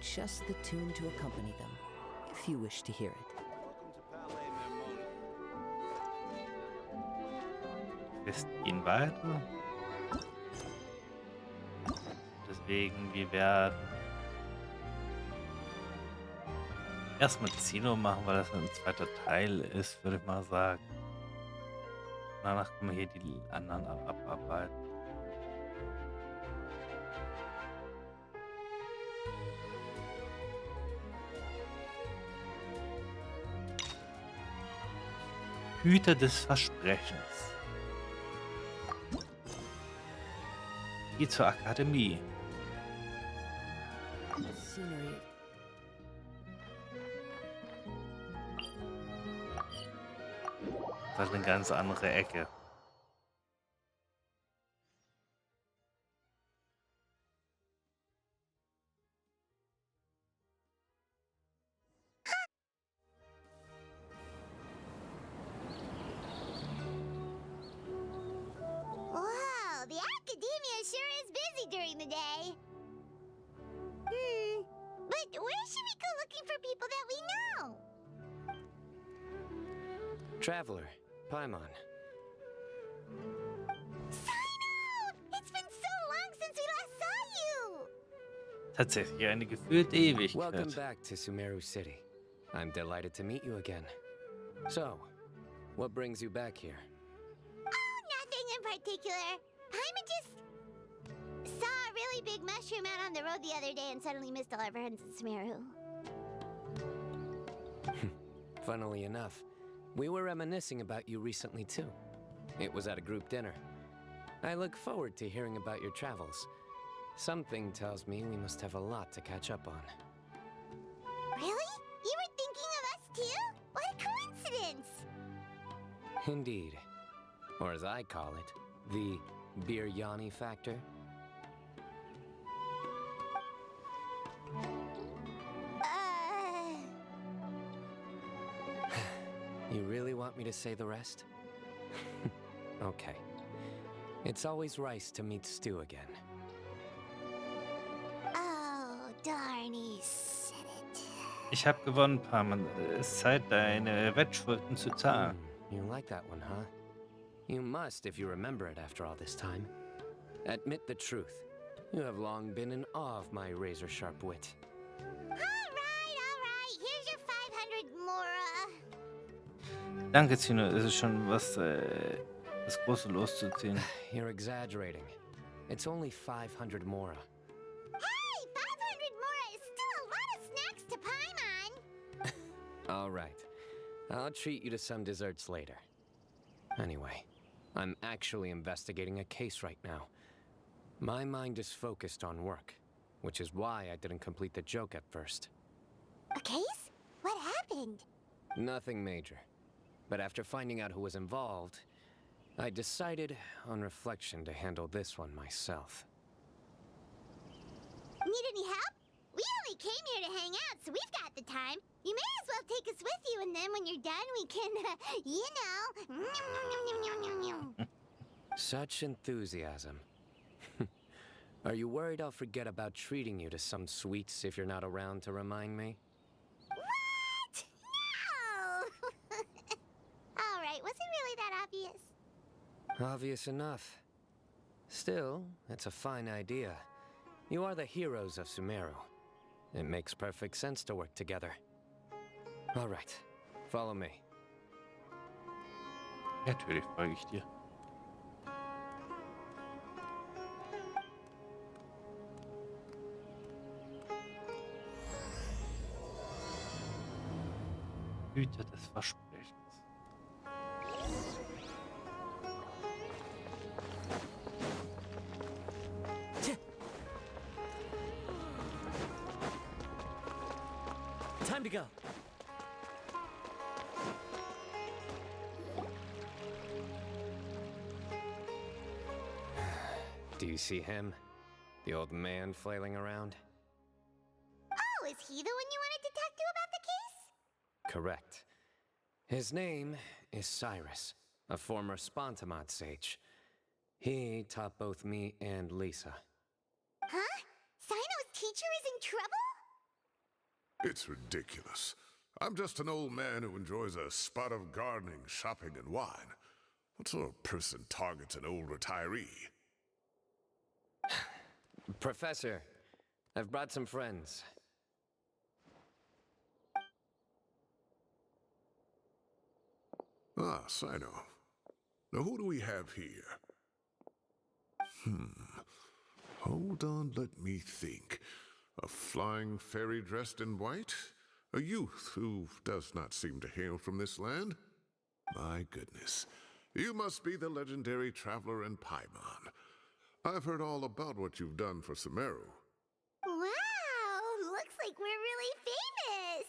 just the tune to accompany them, if you wish to hear it. Wir gehen weiter. Deswegen, wir werden erstmal Zeno machen, weil das ein zweiter Teil ist, würde ich mal sagen. Danach können wir hier die anderen abarbeiten. Hüter des Versprechens. Geh zur Akademie. Scenery. Das ist eine ganz andere Ecke. Wow, the academia sure is busy during the day. But where should we go looking for people that we know? Traveler, Paimon. Sino! It's been so long since we last saw you! Tatsächlich eine gefühlte Welcome Ewigkeit. back to Sumeru City. I'm delighted to meet you again. So, what brings you back here? Oh, nothing in particular. Paimon just saw a really big mushroom out on the road the other day and suddenly missed all our friends in Sumeru. Funnily enough, we were reminiscing about you recently too. It was at a group dinner. I look forward to hearing about your travels. Something tells me we must have a lot to catch up on. Really? You were thinking of us too? What a coincidence! Indeed. Or as I call it, the biryani factor. You really want me to say the rest? Okay. It's always rice to meet Stu again. Oh, darn, he said it. Ich habe gewonnen, Paimon. Es ist Zeit, deine Wettschulden zu zahlen. You like that one, huh? You must if you remember it after all this time. Admit the truth. You have long been in awe of my razor-sharp wit. All right. Here's your 500 Mora. Danke, Zeno. Es ist schon was, das große loszuziehen. You're exaggerating. It's only 500 Mora. Hey, 500 Mora is still a lot of snacks to Paimon. All right. I'll treat you to some desserts later. Anyway, I'm actually investigating a case right now. My mind is focused on work, which is why I didn't complete the joke at first. A case? What happened? Nothing major. But after finding out who was involved, I decided on reflection to handle this one myself. Need any help? We only came here to hang out, so we've got the time. You may as well take us with you, and then when you're done, we can, Such enthusiasm. Are you worried I'll forget about treating you to some sweets if you're not around to remind me? What? No! All right, was it really that obvious? Obvious enough. Still, it's a fine idea. You are the heroes of Sumeru. It makes perfect sense to work together. All right, follow me. Natürlich folge ich dir. Hüter des Versprechens. Time to go. Do you see him? The old man flailing around? Oh, is he the one you wanted to talk to about the case? Correct. His name is Cyrus, a former Spontamod sage. He taught both me and Lisa. Huh? Sino's teacher is in trouble? It's ridiculous. I'm just an old man who enjoys a spot of gardening, shopping, and wine. What sort of person targets an old retiree? Professor, I've brought some friends. Ah, Sino. Now who do we have here? Hold on, let me think. A flying fairy dressed in white? A youth who does not seem to hail from this land? My goodness. You must be the legendary traveler in Paimon. I've heard all about what you've done for Sumeru. Wow, looks like we're really famous.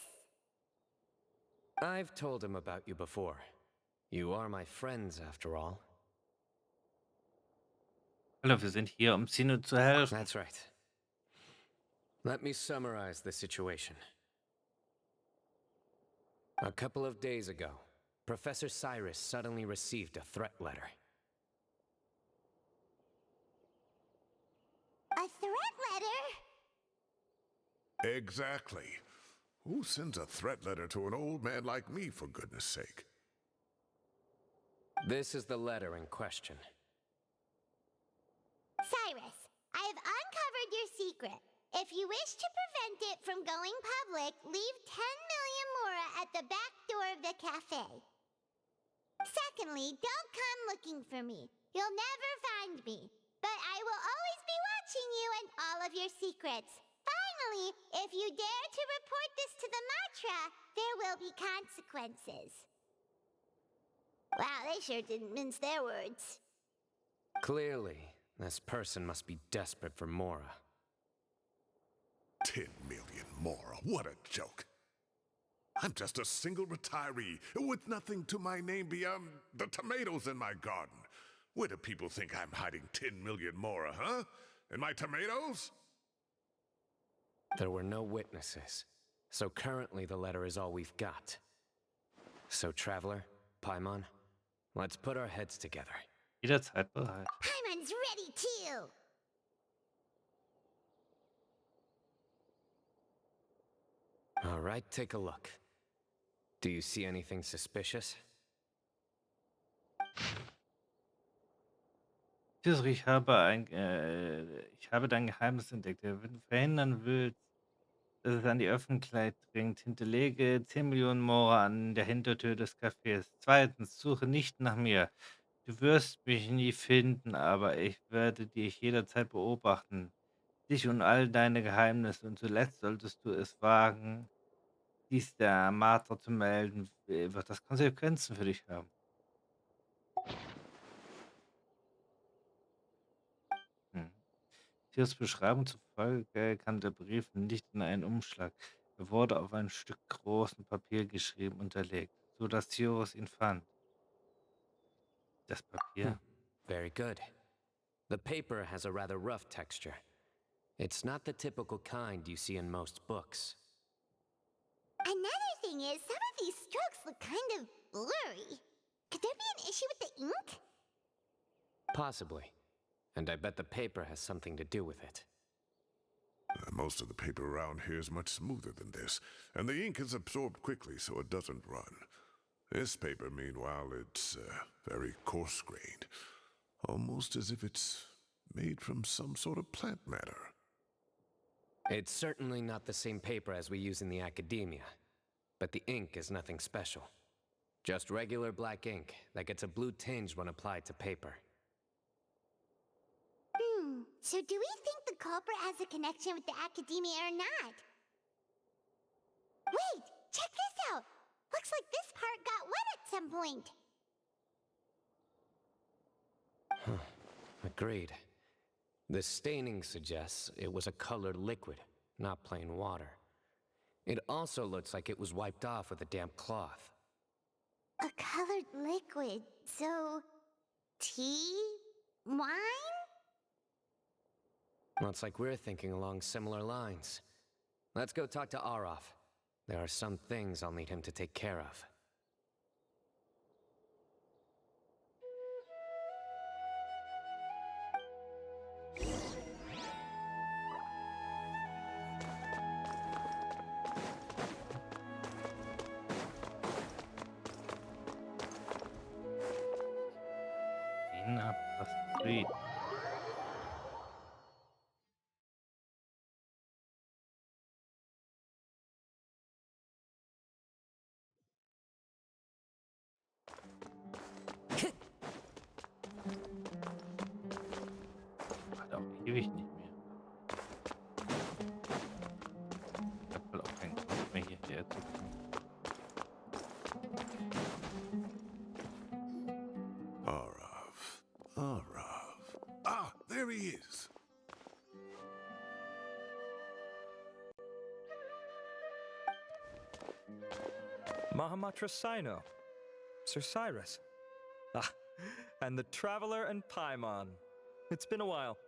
I've told him about you before. You are my friends, after all. Hallo, wir sind hier, um Sino zu helfen. That's right. Let me summarize the situation. A couple of days ago, Professor Cyrus suddenly received a threat letter. A threat letter? Exactly. Who sends a threat letter to an old man like me, for goodness sake? This is the letter in question. Cyrus, I have uncovered your secret. If you wish to prevent it from going public, leave 10 million mora at the back door of the cafe. Secondly, don't come looking for me. You'll never find me. But I will always be watching you and all of your secrets. Finally, if you dare to report this to the Matra, there will be consequences. Wow, they sure didn't mince their words. Clearly, this person must be desperate for Mora. 10 million more, what a joke. I'm just a single retiree with nothing to my name beyond the tomatoes in my garden. Where do people think I'm hiding 10 million more, huh? In my tomatoes? There were no witnesses, so currently the letter is all we've got. So, Traveler, Paimon, let's put our heads together. Jederzeit bereit. Paimon's ready too. All right, take a look. Do you see anything suspicious? Ich habe dein Geheimnis entdeckt. Wenn du verhindern willst, dass es an die Öffentlichkeit dringt, hinterlege 10 Millionen Mora an der Hintertür des Cafés. Zweitens, suche nicht nach mir. Du wirst mich nie finden, aber ich werde dich jederzeit beobachten. Dich und all deine Geheimnisse. Und zuletzt solltest du es wagen, dies der Martha zu melden, wird das Konsequenzen für dich haben. Hm. Tiers Beschreibung zufolge kam der Brief nicht in einen Umschlag. Er wurde auf ein Stück großen Papier geschrieben und unterlegt, so dass Tiros ihn fand. Das Papier? Very good. The paper has a rather rough texture. It's not the typical kind you see in most books. Another thing is, some of these strokes look kind of blurry. Could there be an issue with the ink? Possibly. And I bet the paper has something to do with it. Most of the paper around here is much smoother than this, and the ink is absorbed quickly so it doesn't run. This paper, meanwhile, it's very coarse-grained, almost as if it's made from some sort of plant matter. It's certainly not the same paper as we use in the academia, but the ink is nothing special. Just regular black ink that gets a blue tinge when applied to paper. So do we think the culprit has a connection with the academia or not? Wait, check this out! Looks like this part got wet at some point. Agreed. The staining suggests it was a colored liquid, not plain water. It also looks like it was wiped off with a damp cloth. A colored liquid, so... tea? Wine? Looks like we're thinking along similar lines. Let's go talk to Arof. There are some things I'll need him to take care of. Sweet. Hat auch ewig nicht mehr. Ich hab wohl auch keinen Grund mehr hierher zu kommen. Arav. Ah, there he is. Mahamatra Sino, Sir Cyrus. Ah, and the Traveler and Paimon. It's been a while.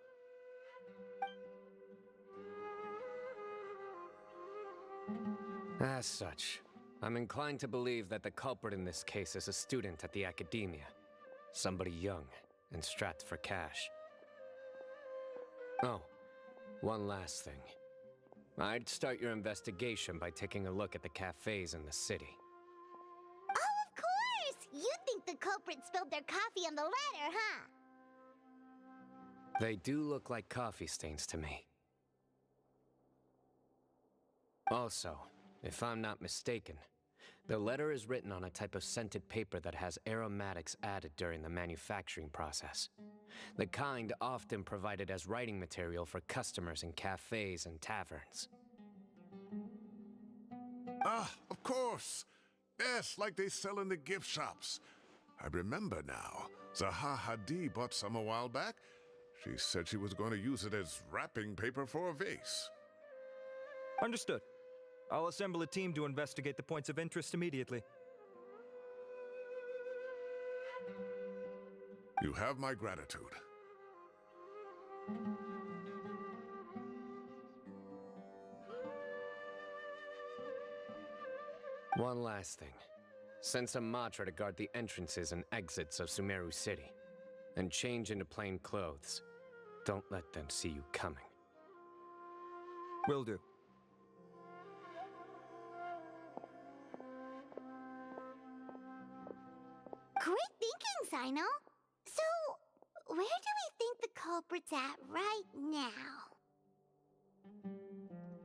As such, I'm inclined to believe that the culprit in this case is a student at the academia. Somebody young and strapped for cash. Oh, one last thing. I'd start your investigation by taking a look at the cafes in the city. Oh, of course! You think the culprit spilled their coffee on the ladder, huh? They do look like coffee stains to me. Also, if I'm not mistaken, the letter is written on a type of scented paper that has aromatics added during the manufacturing process. The kind often provided as writing material for customers in cafes and taverns. Ah, of course. Yes, like they sell in the gift shops. I remember now. Zaha Hadid bought some a while back. She said she was going to use it as wrapping paper for a vase. Understood. I'll assemble a team to investigate the points of interest immediately. You have my gratitude. One last thing. Send some Matra to guard the entrances and exits of Sumeru City. And change into plain clothes. Don't let them see you coming. Will do. Great thinking, Sino. So, where do we think the culprit's at right now?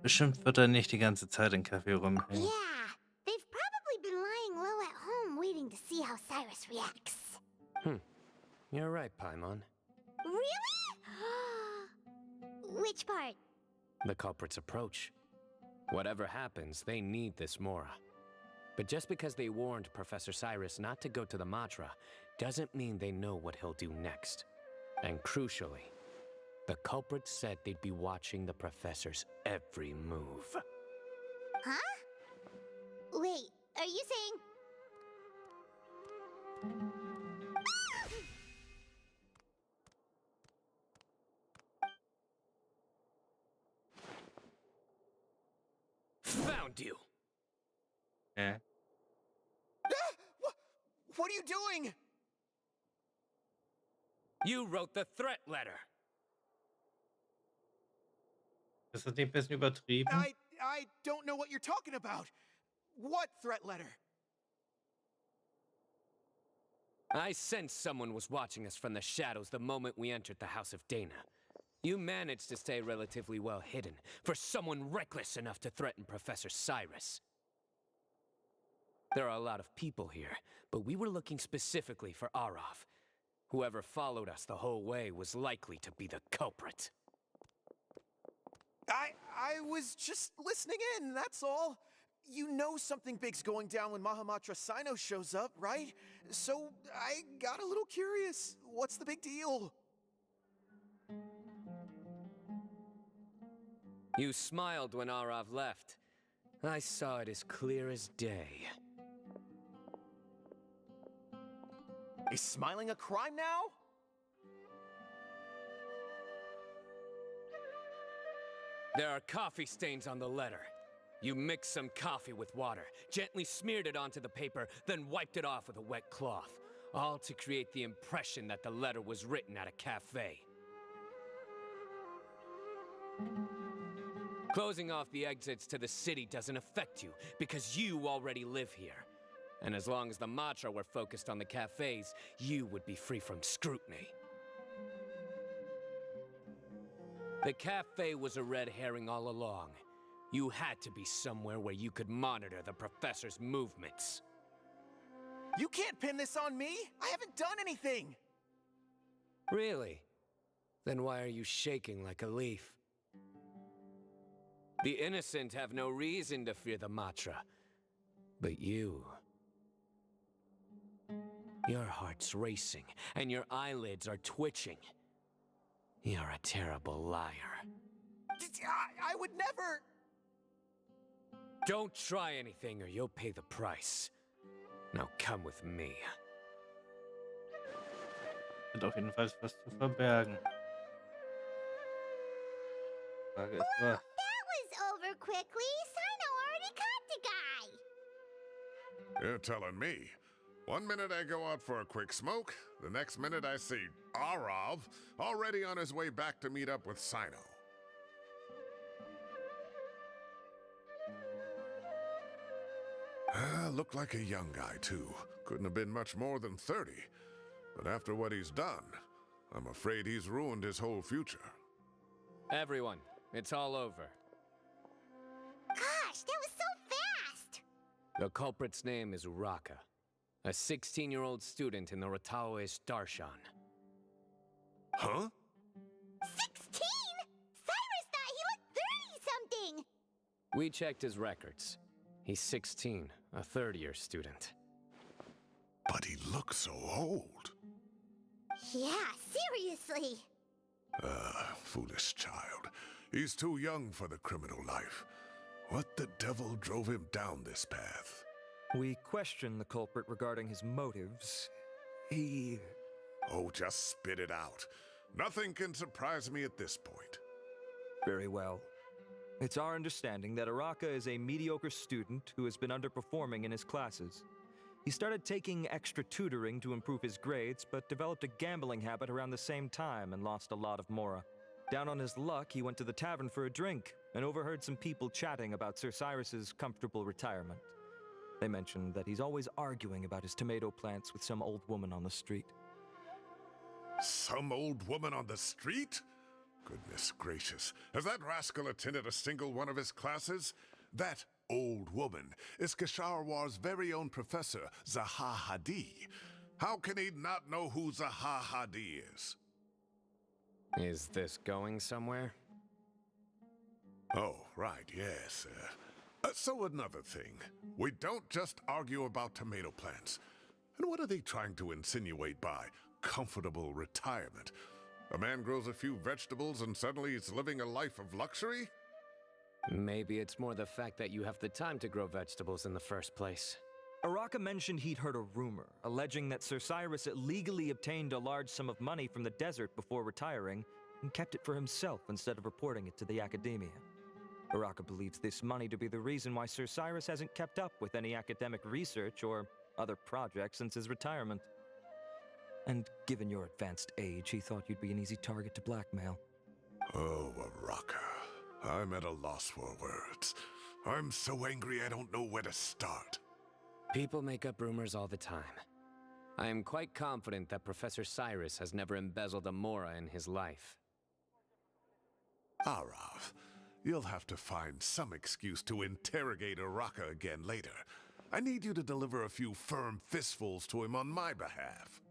Bestimmt wird er nicht die ganze Zeit in Kaffee rumhängen. Yeah, they've probably been lying low at home waiting to see how Cyrus reacts. You're right, Paimon. Really? Which part? The culprit's approach. Whatever happens, they need this Mora. But just because they warned Professor Cyrus not to go to the Matra, doesn't mean they know what he'll do next. And crucially, the culprit said they'd be watching the professor's every move. Huh? Wait, are you saying... Found you! Yeah. What are you doing? You wrote the threat letter! Ist das nicht ein bisschen übertrieben? I don't know what you're talking about. What threat letter? I sensed someone was watching us from the shadows the moment we entered the House of Dana. You managed to stay relatively well hidden for someone reckless enough to threaten Professor Cyrus. There are a lot of people here, but we were looking specifically for Arav. Whoever followed us the whole way was likely to be the culprit. I was just listening in, that's all. You know something big's going down when Mahamatra Sino shows up, right? So I got a little curious. What's the big deal? You smiled when Arav left. I saw it as clear as day. Is smiling a crime now? There are coffee stains on the letter. You mixed some coffee with water, gently smeared it onto the paper, then wiped it off with a wet cloth, all to create the impression that the letter was written at a cafe. Closing off the exits to the city doesn't affect you, because you already live here. And as long as the Matra were focused on the cafes, you would be free from scrutiny. The cafe was a red herring all along. You had to be somewhere where you could monitor the professor's movements. You can't pin this on me! I haven't done anything! Really? Then why are you shaking like a leaf? The innocent have no reason to fear the Matra. But you... Your heart's racing, and your eyelids are twitching. You're a terrible liar. I would never... Don't try anything or you'll pay the price. Now come with me. Hat auf jeden Fall was zu verbergen. Frage ist was. That was over quickly. Sino already caught the guy. You're telling me. One minute I go out for a quick smoke, the next minute I see Arav already on his way back to meet up with Sino. Looked like a young guy, too. Couldn't have been much more than 30. But after what he's done, I'm afraid he's ruined his whole future. Everyone, it's all over. Gosh, that was so fast. The culprit's name is Uraka, a 16-year-old student in the Rataoist Darshan. Huh? 16? Cyrus thought he looked 30-something. We checked his records. He's 16, a third-year student. But he looks so old. Yeah, seriously. Foolish child. He's too young for the criminal life. What the devil drove him down this path? We questioned the culprit regarding his motives. He... Oh, just spit it out. Nothing can surprise me at this point. Very well. It's our understanding that Uraka is a mediocre student who has been underperforming in his classes. He started taking extra tutoring to improve his grades, but developed a gambling habit around the same time and lost a lot of mora. Down on his luck, he went to the tavern for a drink and overheard some people chatting about Sir Cyrus's comfortable retirement. They mentioned that he's always arguing about his tomato plants with some old woman on the street. Some old woman on the street? Goodness gracious. Has that rascal attended a single one of his classes? That old woman is Kasharwar's very own professor, Zaha Hadi. How can he not know who Zaha Hadi is? Is this going somewhere? Oh, right, yes. So another thing. We don't just argue about tomato plants. And what are they trying to insinuate by comfortable retirement? A man grows a few vegetables and suddenly he's living a life of luxury? Maybe it's more the fact that you have the time to grow vegetables in the first place. Uraka mentioned he'd heard a rumor, alleging that Sir Cyrus illegally obtained a large sum of money from the desert before retiring, and kept it for himself instead of reporting it to the academia. Uraka believes this money to be the reason why Sir Cyrus hasn't kept up with any academic research or other projects since his retirement. And given your advanced age, he thought you'd be an easy target to blackmail. Oh, Uraka. I'm at a loss for words. I'm so angry I don't know where to start. People make up rumors all the time. I am quite confident that Professor Cyrus has never embezzled a mora in his life. Arav, you'll have to find some excuse to interrogate Uraka again later. I need you to deliver a few firm fistfuls to him on my behalf.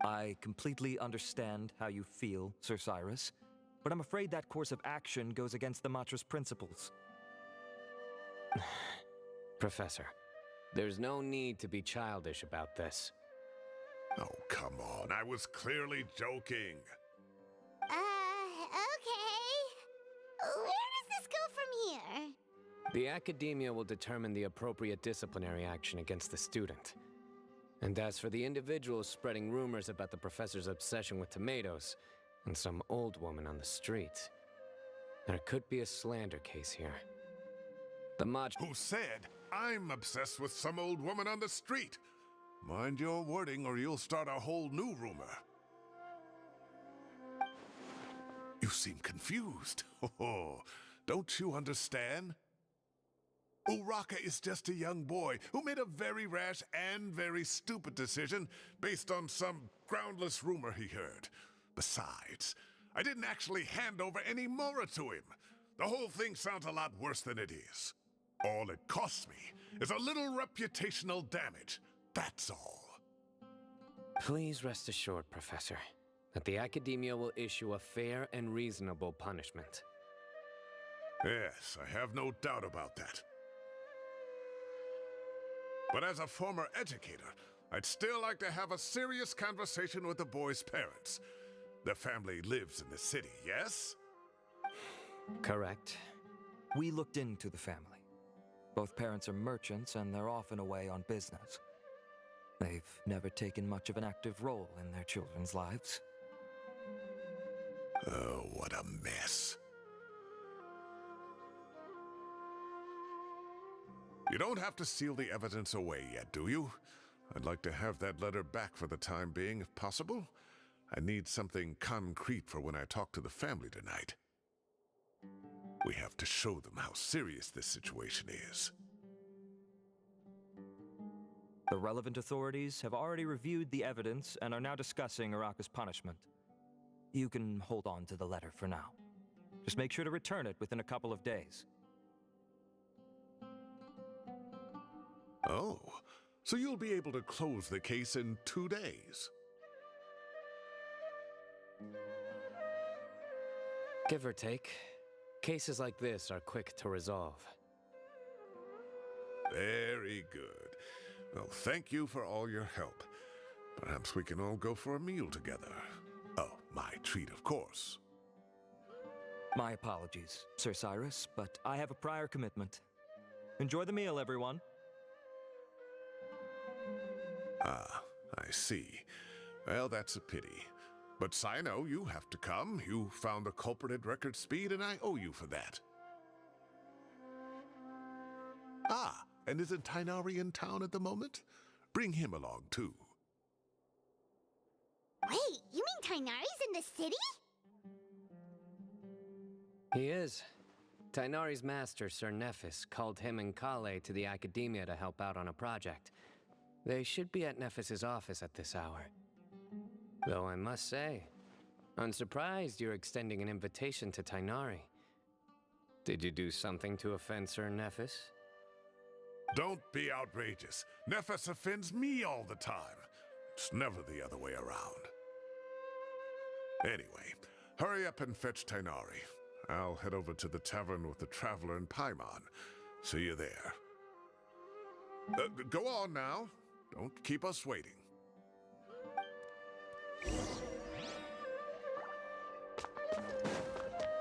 I completely understand how you feel, Sir Cyrus, but I'm afraid that course of action goes against the Matra's principles. Professor, there's no need to be childish about this. Oh, come on. I was clearly joking. Okay. Where does this go from here? The academia will determine the appropriate disciplinary action against the student. And as for the individuals spreading rumors about the professor's obsession with tomatoes and some old woman on the street, there could be a slander case here. The Who said I'm obsessed with some old woman on the street? Mind your wording or you'll start a whole new rumor. You seem confused. Oh, don't you understand? Uraka is just a young boy who made a very rash and very stupid decision based on some groundless rumor he heard. Besides, I didn't actually hand over any Mora to him. The whole thing sounds a lot worse than it is. All it costs me is a little reputational damage. That's all. Please rest assured, Professor, that the Academia will issue a fair and reasonable punishment. Yes, I have no doubt about that. But as a former educator, I'd still like to have a serious conversation with the boy's parents. Their family lives in the city, yes? Correct. We looked into the family. Both parents are merchants and they're often away on business. They've never taken much of an active role in their children's lives. Oh, what a mess. You don't have to seal the evidence away yet, do you? I'd like to have that letter back for the time being, if possible. I need something concrete for when I talk to the family tonight. We have to show them how serious this situation is. The relevant authorities have already reviewed the evidence and are now discussing Uraka's punishment. You can hold on to the letter for now. Just make sure to return it within a couple of days. Oh, so you'll be able to close the case in 2 days? Give or take, cases like this are quick to resolve. Very good. Well, thank you for all your help. Perhaps we can all go for a meal together. Oh, my treat, of course. My apologies, Sir Cyrus, but I have a prior commitment. Enjoy the meal, everyone. Ah, I see. Well, that's a pity. But Sino, you have to come. You found the culprit at record speed, and I owe you for that. Ah, and isn't Tighnari in town at the moment? Bring him along, too. Wait, you mean Tighnari's in the city? He is. Tighnari's master, Sir Nephis, called him and Kale to the Academia to help out on a project. They should be at Nephis's office at this hour. Though I must say, I'm surprised you're extending an invitation to Tighnari. Did you do something to offend Sir Nephis? Don't be outrageous. Nephis offends me all the time. It's never the other way around. Anyway, hurry up and fetch Tighnari. I'll head over to the tavern with the Traveler and Paimon. See you there. Go on now. Don't keep us waiting.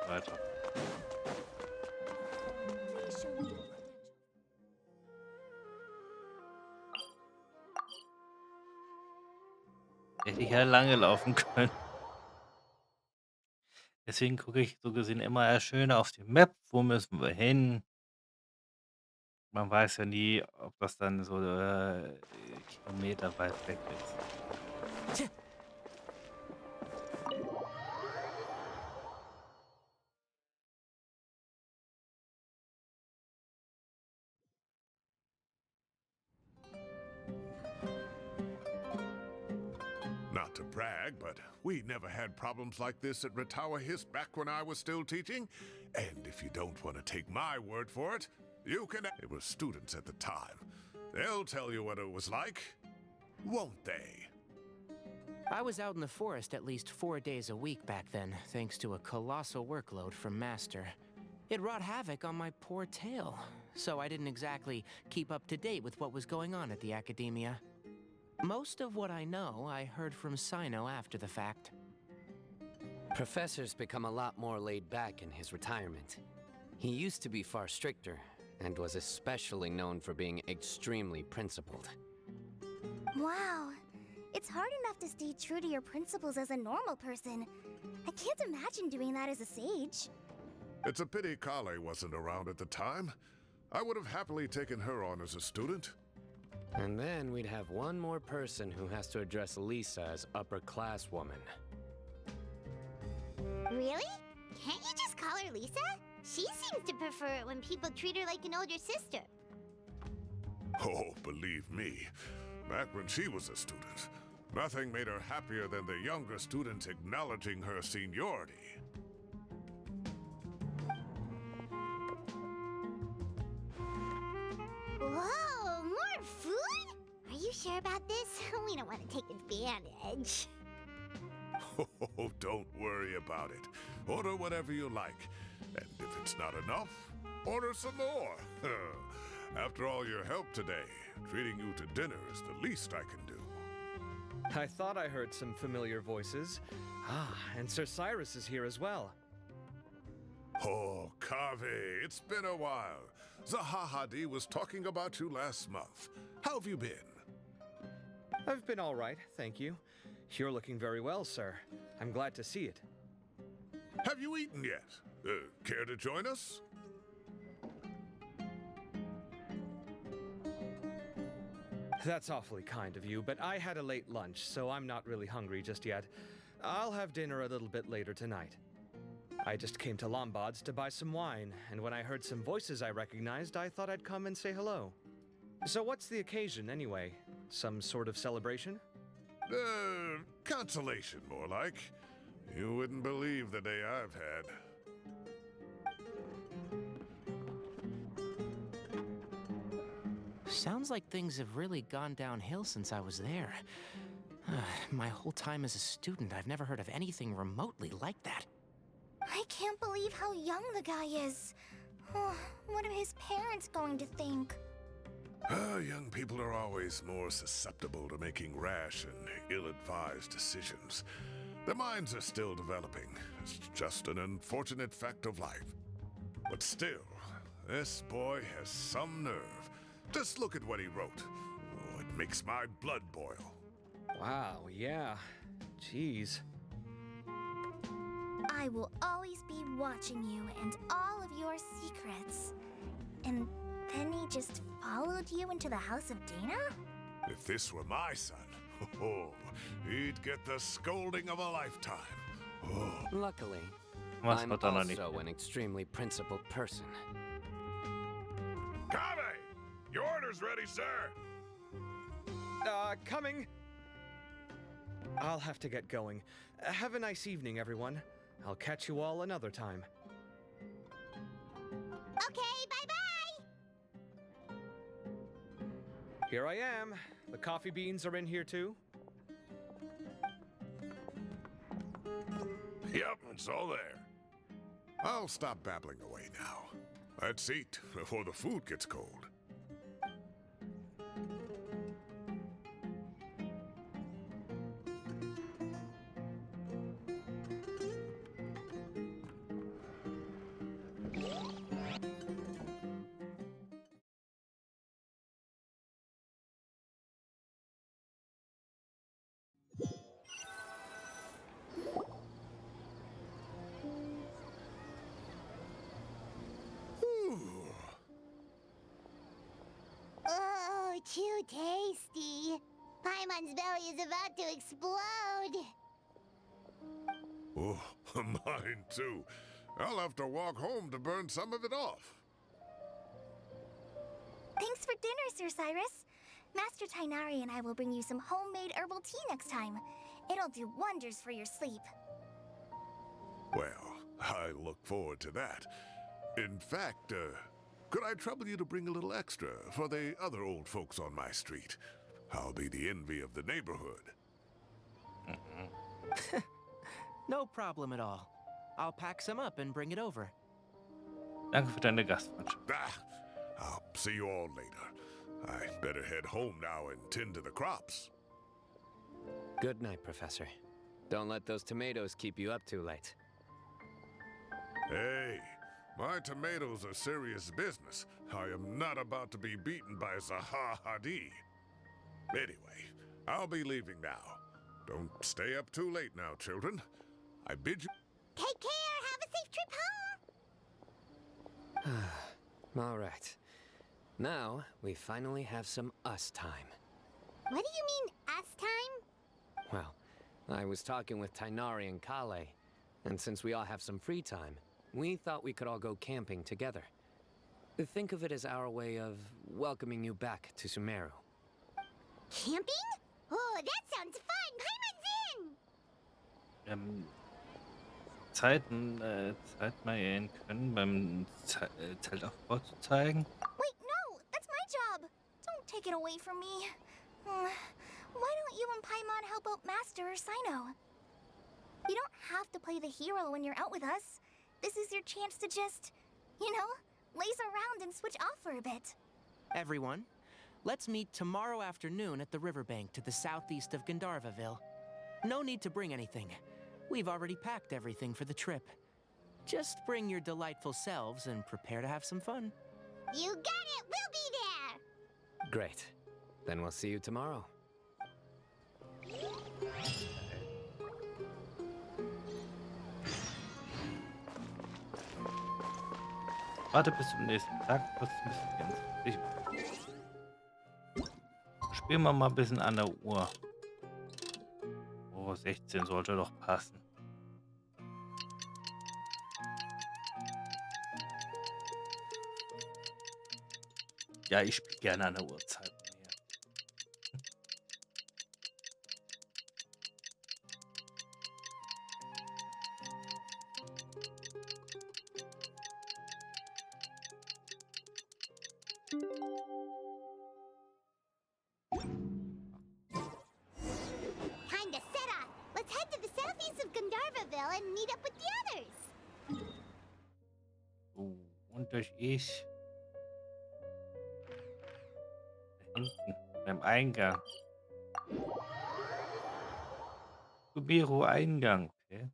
Weiter. Hätte ich ja lange laufen können. Deswegen gucke ich so gesehen immer eher schön auf die Map, wo müssen wir hin. Man weiß ja nie, ob das dann so Kilometer weit weg ist. Not to brag, but we never had problems like this at Ratawa Hiss back when I was still teaching. And if you don't want to take my word for it, you can... It was students at the time. They'll tell you what it was like, won't they? I was out in the forest at least 4 days a week back then, thanks to a colossal workload from Master. It wrought havoc on my poor tail, so I didn't exactly keep up to date with what was going on at the Academia. Most of what I know, I heard from Sino after the fact. Professor's become a lot more laid back in his retirement. He used to be far stricter, and was especially known for being extremely principled. Wow. It's hard enough to stay true to your principles as a normal person. I can't imagine doing that as a sage. It's a pity Kale wasn't around at the time. I would have happily taken her on as a student. And then we'd have one more person who has to address Lisa as upper-class woman. Really? Can't you just call her Lisa? She seems to prefer it when people treat her like an older sister. Oh, believe me, back when she was a student, nothing made her happier than the younger students acknowledging her seniority. Whoa, more food? Are you sure about this? We don't want to take advantage. Oh, don't worry about it. Order whatever you like. And if it's not enough, order some more. After all your help today, treating you to dinner is the least I can do. I thought I heard some familiar voices. Ah, and Sir Cyrus is here as well. Oh, Kaveh, it's been a while. Zahahadi was talking about you last month. How have you been? I've been all right, thank you. You're looking very well, sir. I'm glad to see it. Have you eaten yet? Care to join us? That's awfully kind of you, but I had a late lunch, so I'm not really hungry just yet. I'll have dinner a little bit later tonight. I just came to Lombard's to buy some wine, and when I heard some voices I recognized, I thought I'd come and say hello. So what's the occasion, anyway? Some sort of celebration? Consolation, more like. You wouldn't believe the day I've had. Sounds like things have really gone downhill since I was there. My whole time as a student, I've never heard of anything remotely like that. I can't believe how young the guy is. Oh, what are his parents going to think? Young people are always more susceptible to making rash and ill-advised decisions. Their minds are still developing. It's just an unfortunate fact of life. But still, this boy has some nerve. Just look at what he wrote. Oh, it makes my blood boil. Wow, yeah. Jeez. I will always be watching you and all of your secrets. And then he just followed you into the house of Dana? If this were my son, he'd get the scolding of a lifetime. Oh. Luckily, Was I'm hat er noch nicht. also an extremely principled person. Kaveh! Your order's ready, sir! Coming. I'll have to get going. Have a nice evening, everyone. I'll catch you all another time. Okay, bye-bye! Here I am. The coffee beans are in here too. Yep, it's all there. I'll stop babbling away now. Let's eat before the food gets cold. Oh, too tasty. Paimon's belly is about to explode. Oh, mine too. I'll have to walk home to burn some of it off. Thanks for dinner, Sir Cyrus. Master Tainari and I will bring you some homemade herbal tea next time. It'll do wonders for your sleep. Well, I look forward to that. In fact, could I trouble you to bring a little extra for the other old folks on my street? I'll be the envy of the neighborhood. No problem at all. I'll pack some up and bring it over. Danke für deine Gastfreundschaft. I'll see you all later. I better head home now and tend to the crops. Good night, Professor. Don't let those tomatoes keep you up too late. Hey, my tomatoes are serious business. I am not about to be beaten by Zahahadi. Anyway, I'll be leaving now. Don't stay up too late now, children. I bid you... Take care. Have a safe trip home. All right. Now, we finally have some us time. What do you mean, us time? Well, I was talking with Tainari and Kale, and since we all have some free time, we thought we could all go camping together. Think of it as our way of welcoming you back to Sumeru. Camping? Oh, that sounds fun! Paimon's in! Zeit mal gehen können, beim Zeltaufbau zu zeigen. Wait, no! That's my job! Don't take it away from me. Why don't you and Paimon help out Master or Sino? You don't have to play the hero when you're out with us. This is your chance to just, you know, laze around and switch off for a bit. Everyone, let's meet tomorrow afternoon at the riverbank to the southeast of Gandharvaville. No need to bring anything. We've already packed everything for the trip. Just bring your delightful selves and prepare to have some fun. You got it! We'll be there! Great. Then we'll see you tomorrow. Warte bis zum nächsten Tag, kurz ein bisschen Gänse. Spielen wir mal ein bisschen an der Uhr. Oh, 16 sollte doch passen. Ja, ich spiele gerne an der Uhrzeit. Time to set off! Let's head to the southeast of Gandharvaville and meet up with the others! Und durch ich. Da hinten, beim Eingang. Subiru Eingang, okay.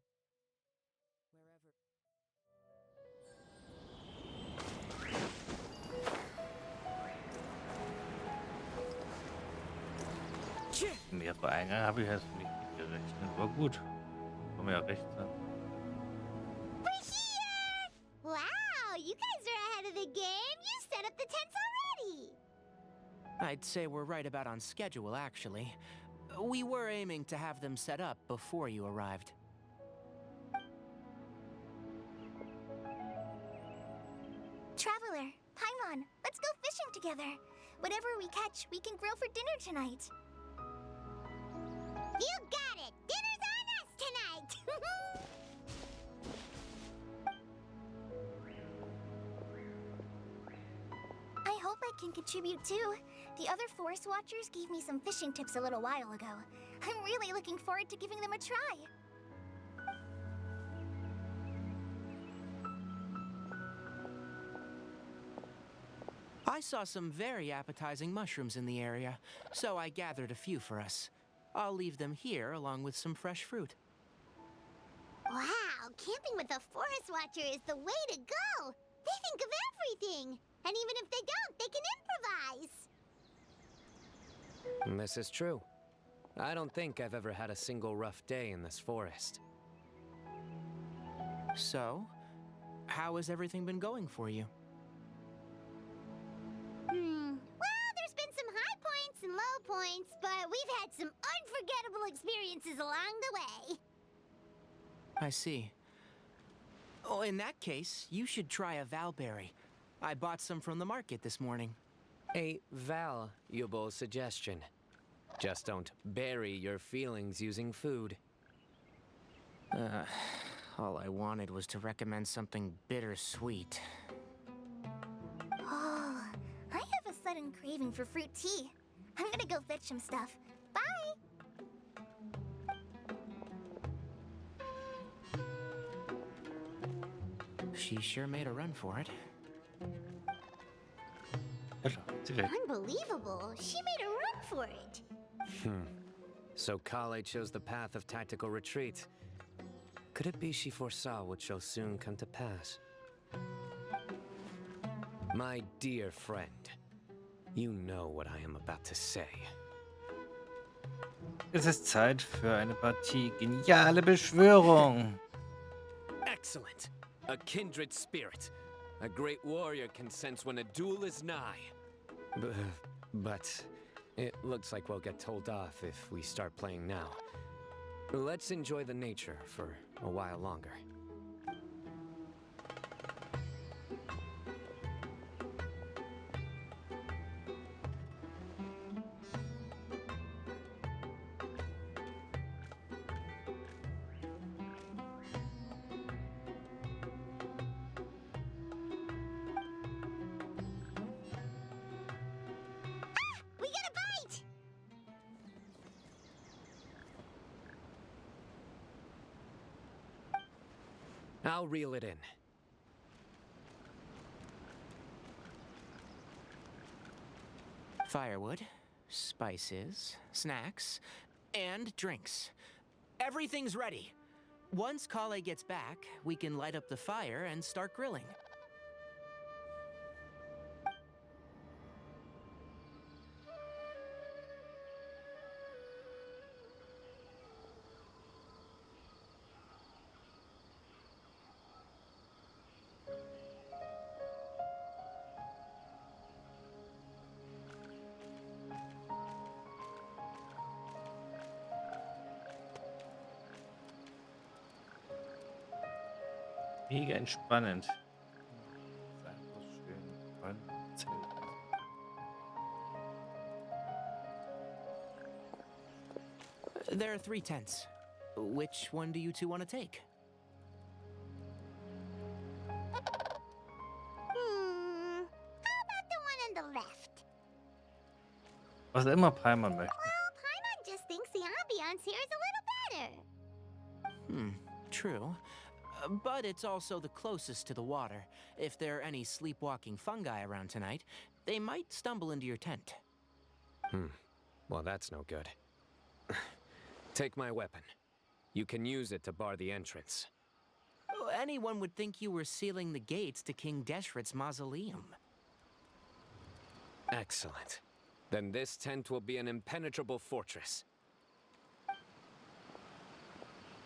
Mehrere Eingang habe ich jetzt nicht gerechnet, aber gut. Kann man ja recht sein. We're here! Wow, you guys are ahead of the game! You set up the tents already! I'd say we're right about on schedule, actually. We were aiming to have them set up before you arrived. Traveler, Paimon, let's go fishing together. Whatever we catch, we can grill for dinner tonight. You got it! Dinner's on us tonight! I hope I can contribute too. The other forest watchers gave me some fishing tips a little while ago. I'm really looking forward to giving them a try. I saw some very appetizing mushrooms in the area, so I gathered a few for us. I'll leave them here along with some fresh fruit. Wow, camping with a forest watcher is the way to go! They think of everything! And even if they don't, they can improvise! This is true. I don't think I've ever had a single rough day in this forest. So, how has everything been going for you? Well, there's been some high points and low points, but we've had some unforgettable experiences along the way. I see. Oh, in that case, you should try a valberry. I bought some from the market this morning. A valuable suggestion. Just don't bury your feelings using food. All I wanted was to recommend something bittersweet. Oh, I have a sudden craving for fruit tea. I'm gonna go fetch some stuff. Bye! She sure made a run for it. Unbelievable! She made a run for it! So Kale chose the path of tactical retreat. Could it be she foresaw what shall soon come to pass? My dear friend, you know what I am about to say. Es ist Zeit für eine Partie geniale Beschwörung. Excellent! A kindred spirit. A great warrior can sense when a duel is nigh. But it looks like we'll get told off if we start playing now. Let's enjoy the nature for a while longer. I'll reel it in. Firewood, spices, snacks, and drinks. Everything's ready. Once Kale gets back, we can light up the fire and start grilling. Mega entspannend. Ist einfach schön. Zelt. There are 3 tents. Which one do you two want to take? How about the one on the left? Was immer Palmer möchte. Well, Paimon just thinks the ambiance here is a little better. True. But it's also the closest to the water. If there are any sleepwalking fungi around tonight, they might stumble into your tent. Well, that's no good. Take my weapon. You can use it to bar the entrance. Anyone would think you were sealing the gates to King Deshret's mausoleum. Excellent. Then this tent will be an impenetrable fortress.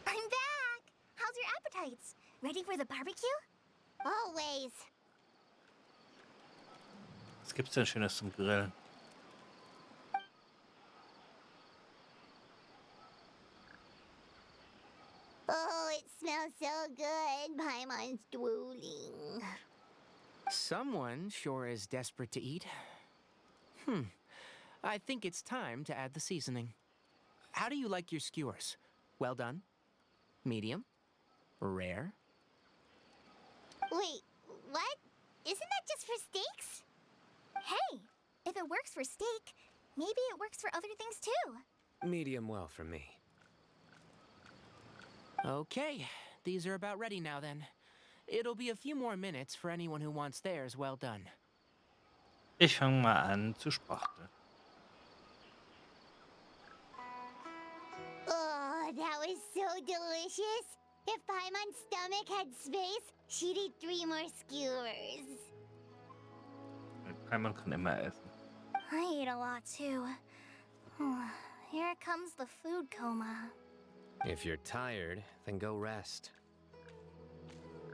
I'm back! How's your appetites? Ready for the barbecue? Always. Was gibt's denn Schönes zum Grillen? Oh, it smells so good. Paimon's drooling. Someone sure is desperate to eat. I think it's time to add the seasoning. How do you like your skewers? Well done? Medium? Rare? Wait, what? Isn't that just for steaks? Hey, if it works for steak, maybe it works for other things too. Medium well for me. Okay, these are about ready now then. It'll be a few more minutes for anyone who wants theirs well done. Ich fange mal an zu spachteln. Oh, that was so delicious. If Paimon's stomach had space, she'd eat 3 more skewers. Palmer kann immer essen. I ate a lot too. Here comes the food coma. If you're tired, then go rest.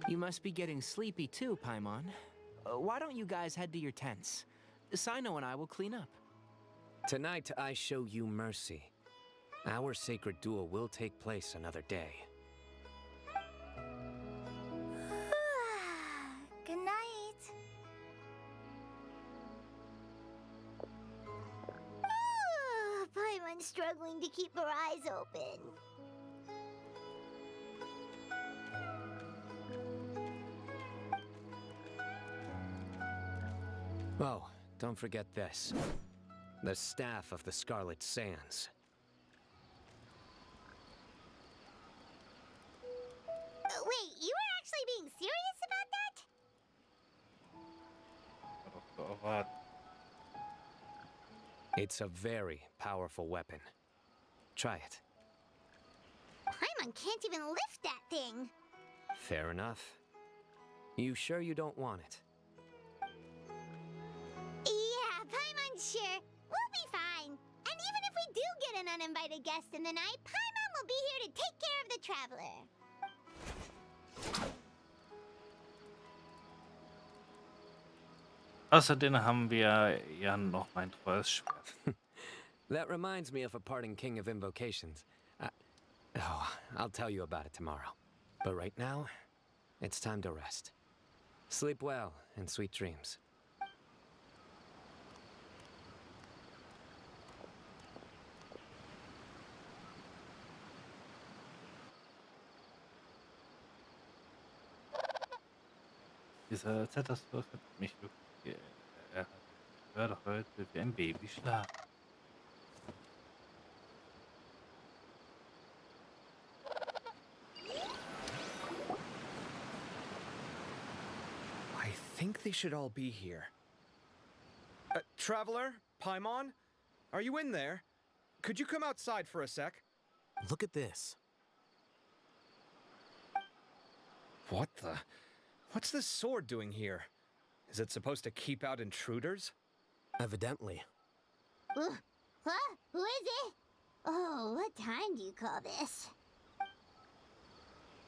You must be getting sleepy too, Paimon. Why don't you guys head to your tents? Sino and I will clean up. Tonight, I show you mercy. Our sacred duel will take place another day. Good night. Paimon's struggling to keep her eyes open. Oh, don't forget this. The staff of the Scarlet Sands. Wait, you were actually being serious about that? What? It's a very powerful weapon. Try it. Paimon can't even lift that thing. Fair enough. You sure you don't want it? Yeah, Paimon's sure. We'll be fine. And even if we do get an uninvited guest in the night, Paimon will be here to take care of the traveler. Außerdem haben wir ja noch mein treues Schwert. That reminds me of a parting king of invocations. I'll tell you about it tomorrow. But right now, it's time to rest. Sleep well and sweet dreams. Dieser Zetterswurf hat mich wirklich geärgert. Ich höre doch heute wie ein Baby schlafen. think they should all be here. Traveler? Paimon? Are you in there? Could you come outside for a sec? Look at this. What the? What's this sword doing here? Is it supposed to keep out intruders? Evidently. What? Who is it? Oh, what time do you call this?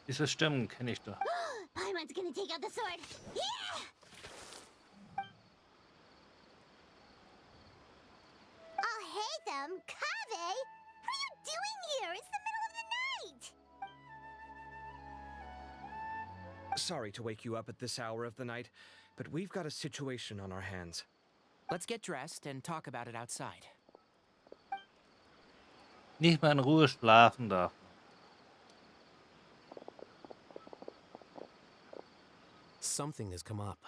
Diese Stimmen kenne ich doch. Paimon's gonna take out the sword. Yeah! Oh, hey them, Kave! What are you doing here? It's the middle of the night! Sorry to wake you up at this hour of the night, but we've got a situation on our hands. Let's get dressed and talk about it outside. Nicht mal in Ruhe schlafen darf. Something has come up.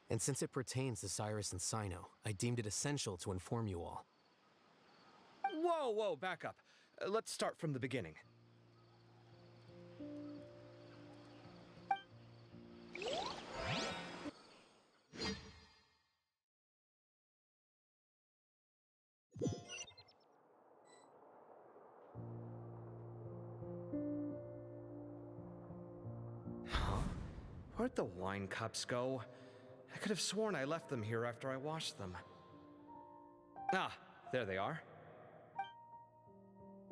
And since it pertains to Cyrus and Sino, I deemed it essential to inform you all. Whoa, back up. Let's start from the beginning. Where'd the wine cups go? I could have sworn I left them here after I washed them. Ah, there they are.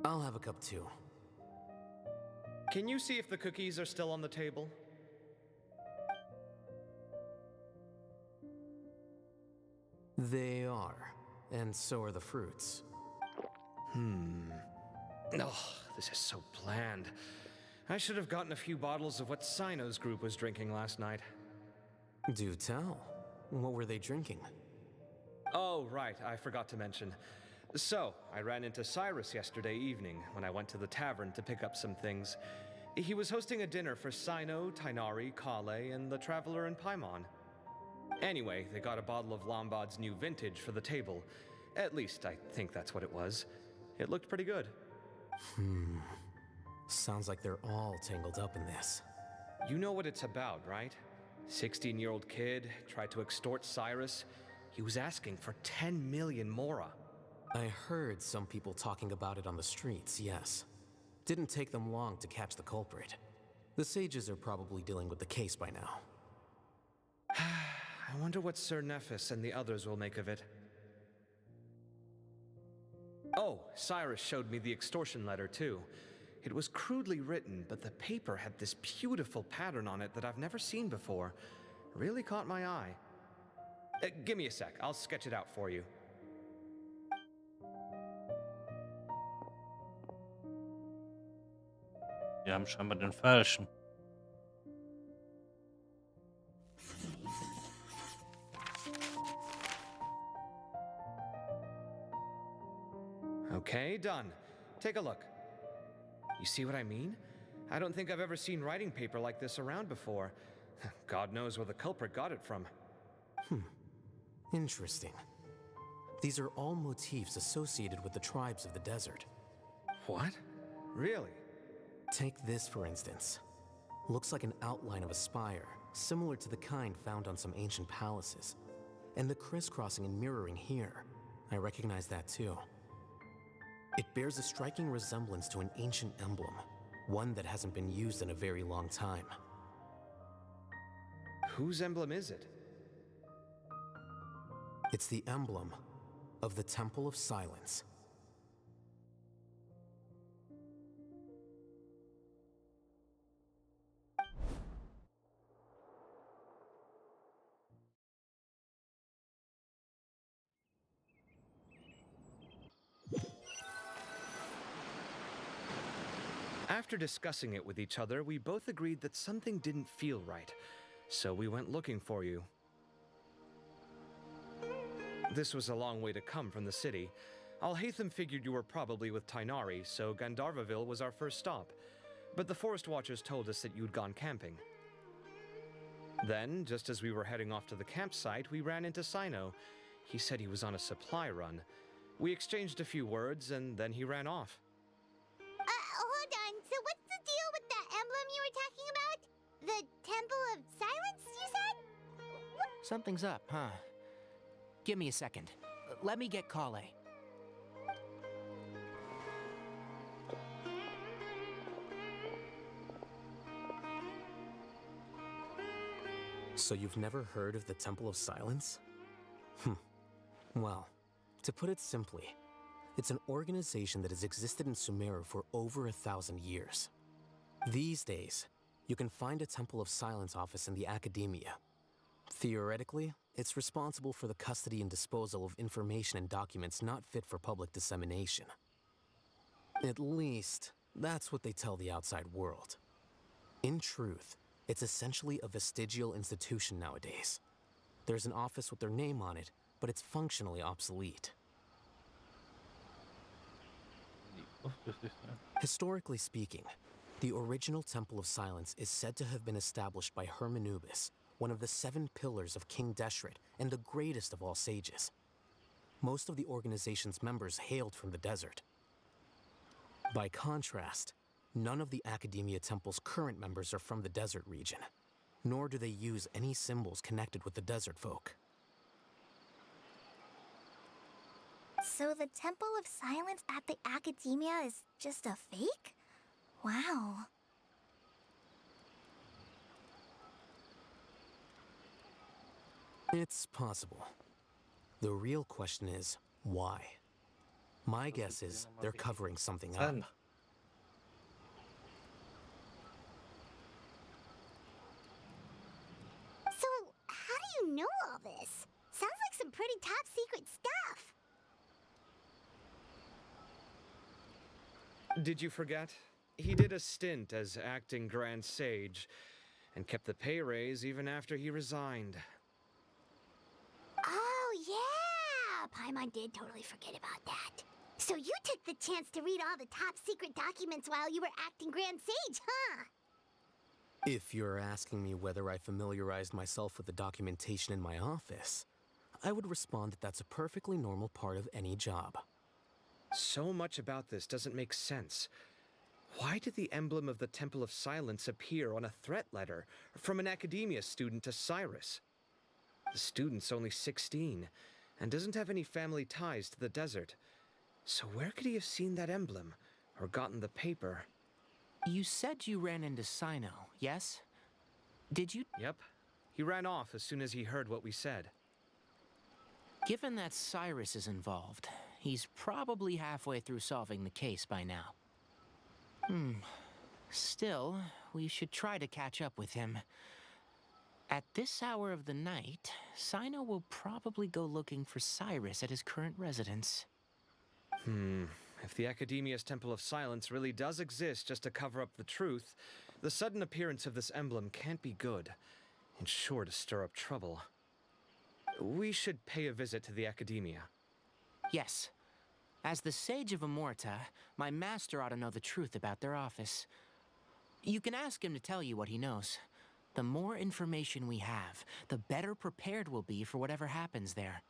I'll have a cup too. Can you see if the cookies are still on the table? They are, and so are the fruits. Oh, this is so bland. I should have gotten a few bottles of what Sino's group was drinking last night. Do tell. What were they drinking? Oh, right, I forgot to mention. So, I ran into Cyrus yesterday evening when I went to the tavern to pick up some things. He was hosting a dinner for Sino, Tighnari, Kale, and the Traveler and Paimon. Anyway, they got a bottle of Lombard's new vintage for the table. At least, I think that's what it was. It looked pretty good. Sounds like they're all tangled up in this. You know what it's about, right? 16-year-old kid tried to extort Cyrus. He was asking for 10 million mora. I heard some people talking about it on the streets, yes. Didn't take them long to catch the culprit. The sages are probably dealing with the case by now. I wonder what Sir Nephis and the others will make of it. Oh, Cyrus showed me the extortion letter, too. It was crudely written, but the paper had this beautiful pattern on it that I've never seen before. Really caught my eye. Give me a sec, I'll sketch it out for you. Wir haben scheinbar den Falschen. Okay, done. Take a look. You see what I mean? I don't think I've ever seen writing paper like this around before. God knows where the culprit got it from. Interesting. These are all motifs associated with the tribes of the desert. What? Really? Take this, for instance. Looks like an outline of a spire, similar to the kind found on some ancient palaces. And the crisscrossing and mirroring here. I recognize that too. It bears a striking resemblance to an ancient emblem, one that hasn't been used in a very long time. Whose emblem is it? It's the emblem of the Temple of Silence. After discussing it with each other, we both agreed that something didn't feel right, so we went looking for you. This was a long way to come from the city. Alhaitham figured you were probably with Tighnari, so Gandharvaville was our first stop. But the Forest Watchers told us that you'd gone camping. Then, just as we were heading off to the campsite, we ran into Sino. He said he was on a supply run. We exchanged a few words, and then he ran off. Hold on. So what's the deal with that emblem you were talking about? The Temple of Silence, you said? Something's up, huh? Give me a second. Let me get Kale. So you've never heard of the Temple of Silence? Well, to put it simply, it's an organization that has existed in Sumeru for over 1,000 years. These days, you can find a Temple of Silence office in the academia. Theoretically, it's responsible for the custody and disposal of information and documents not fit for public dissemination. At least, that's what they tell the outside world. In truth, it's essentially a vestigial institution nowadays. There's an office with their name on it, but it's functionally obsolete. Historically speaking, the original Temple of Silence is said to have been established by Hermanubis, one of the 7 pillars of King Deshret and the greatest of all sages. Most of the organization's members hailed from the desert. By contrast, none of the Academia Temple's current members are from the desert region, nor do they use any symbols connected with the desert folk. So the Temple of Silence at the Academia is just a fake? Wow. It's possible. The real question is, why? My guess is they're covering something up. So, how do you know all this? Sounds like some pretty top secret stuff. Did you forget? He did a stint as acting Grand Sage, and kept the pay raise even after he resigned. Oh, yeah! Paimon did totally forget about that. So you took the chance to read all the top secret documents while you were acting Grand Sage, huh? If you're asking me whether I familiarized myself with the documentation in my office, I would respond that that's a perfectly normal part of any job. So much about this doesn't make sense. Why did the emblem of the Temple of Silence appear on a threat letter from an academia student to Cyrus? The student's only 16 and doesn't have any family ties to the desert. So where could he have seen that emblem or gotten the paper? You said you ran into Sino, yes? Did you? Yep. He ran off as soon as he heard what we said. Given that Cyrus is involved, he's probably halfway through solving the case by now. Still, we should try to catch up with him. At this hour of the night, Sino will probably go looking for Cyrus at his current residence. If the Academia's Temple of Silence really does exist just to cover up the truth, the sudden appearance of this emblem can't be good, and sure to stir up trouble. We should pay a visit to the Academia. Yes. As the Sage of Amorta, my master ought to know the truth about their office. You can ask him to tell you what he knows. The more information we have, the better prepared we'll be for whatever happens there.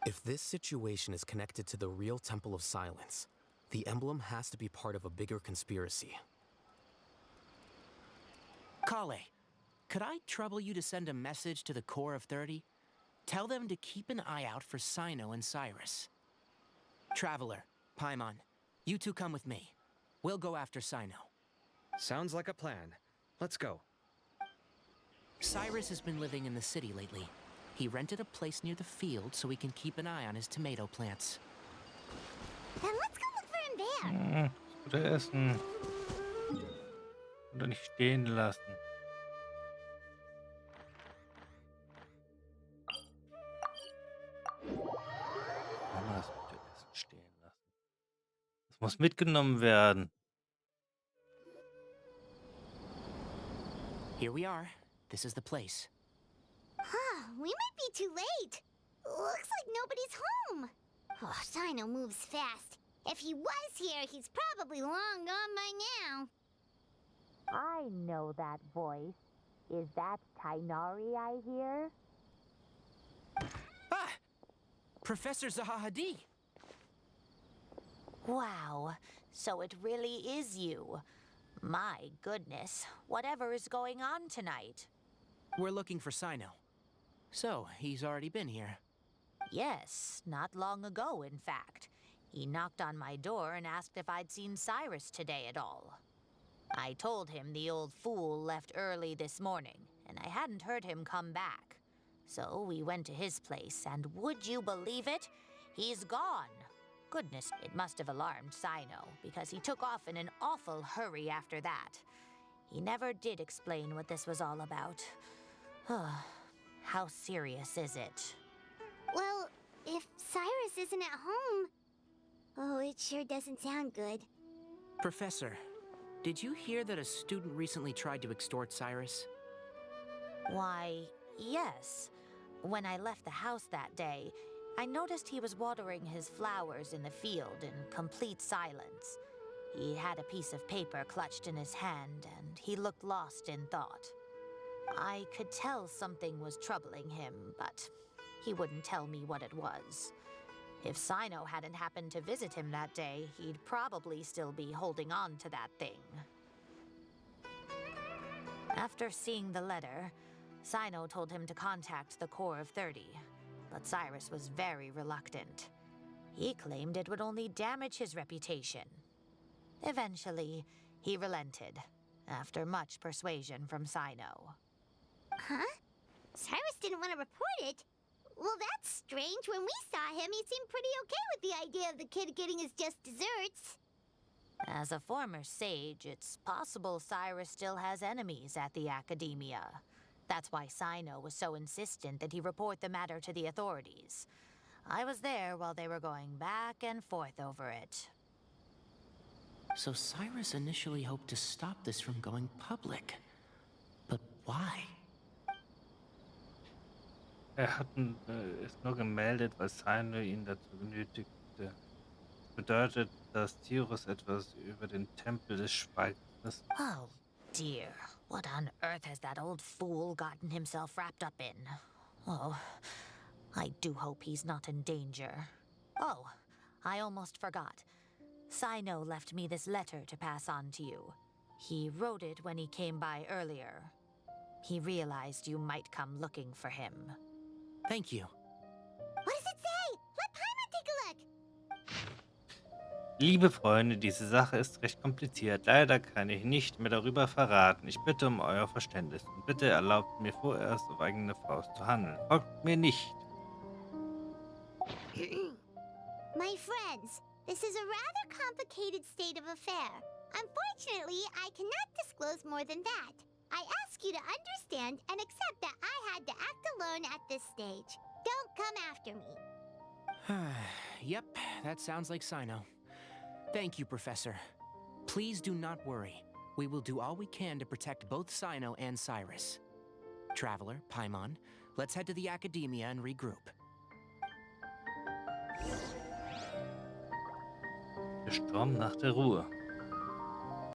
If this situation is connected to the real Temple of Silence, the emblem has to be part of a bigger conspiracy. Kale, could I trouble you to send a message to the Core of 30? Tell them to keep an eye out for Sino and Cyrus. Traveler, Paimon, you two come with me. We'll go after Sino. Sounds like a plan. Let's go. Cyrus has been living in the city lately. He rented a place near the field so we can keep an eye on his tomato plants. Then let's go look for him there. Oder essen. Oder nicht stehen lassen. Das bitte Essen stehen lassen. Das muss mitgenommen werden. Here we are. This is the place. We might be too late. Looks like nobody's home. Oh, Sino moves fast. If he was here, he's probably long gone by now. I know that voice. Is that Tainari I hear? Ah! Professor Zahahadi! Wow, so it really is you. My goodness, whatever is going on tonight? We're looking for Sino. So, he's already been here. Yes, not long ago, in fact. He knocked on my door and asked if I'd seen Cyrus today at all. I told him the old fool left early this morning, and I hadn't heard him come back. So we went to his place, and would you believe it? He's gone. Goodness, it must have alarmed Sino, because he took off in an awful hurry after that. He never did explain what this was all about. How serious is it? Well, if Cyrus isn't at home... Oh, it sure doesn't sound good. Professor, did you hear that a student recently tried to extort Cyrus? Why, yes. When I left the house that day, I noticed he was watering his flowers in the field in complete silence. He had a piece of paper clutched in his hand, and he looked lost in thought. I could tell something was troubling him, but he wouldn't tell me what it was. If Sino hadn't happened to visit him that day, he'd probably still be holding on to that thing. After seeing the letter, Sino told him to contact the Corps of 30, but Cyrus was very reluctant. He claimed it would only damage his reputation. Eventually, he relented, after much persuasion from Sino. Huh? Cyrus didn't want to report it? Well, that's strange. When we saw him, he seemed pretty okay with the idea of the kid getting his just desserts. As a former sage, it's possible Cyrus still has enemies at the Academia. That's why Sino was so insistent that he report the matter to the authorities. I was there while they were going back and forth over it. So Cyrus initially hoped to stop this from going public. But why? Ist nur gemeldet, weil Sino ihn dazu genötigte. Das bedeutet, dass Tyrus etwas über den Tempel des Schweigens wissen. Oh, dear. What on earth has that old fool gotten himself wrapped up in? Oh, I do hope he's not in danger. Oh, I almost forgot. Sino left me this letter to pass on to you. He wrote it when he came by earlier. He realized you might come looking for him. Thank you. What does it say? Let Paimon take a look. Liebe Freunde, diese Sache ist recht kompliziert. Leider kann ich nicht mehr darüber verraten. Ich bitte um euer Verständnis und bitte erlaubt mir vorerst auf eigene Faust zu handeln. Folgt mir nicht. My friends, this is a rather complicated state of affair. Unfortunately, I cannot disclose more than that. I ask you to understand and accept that I had to act alone at this stage. Don't come after me. Yep, that sounds like Sino. Thank you, Professor. Please do not worry. We will do all we can to protect both Sino and Cyrus. Traveler, Paimon, let's head to the Academia and regroup. Der Sturm nach der Ruhe.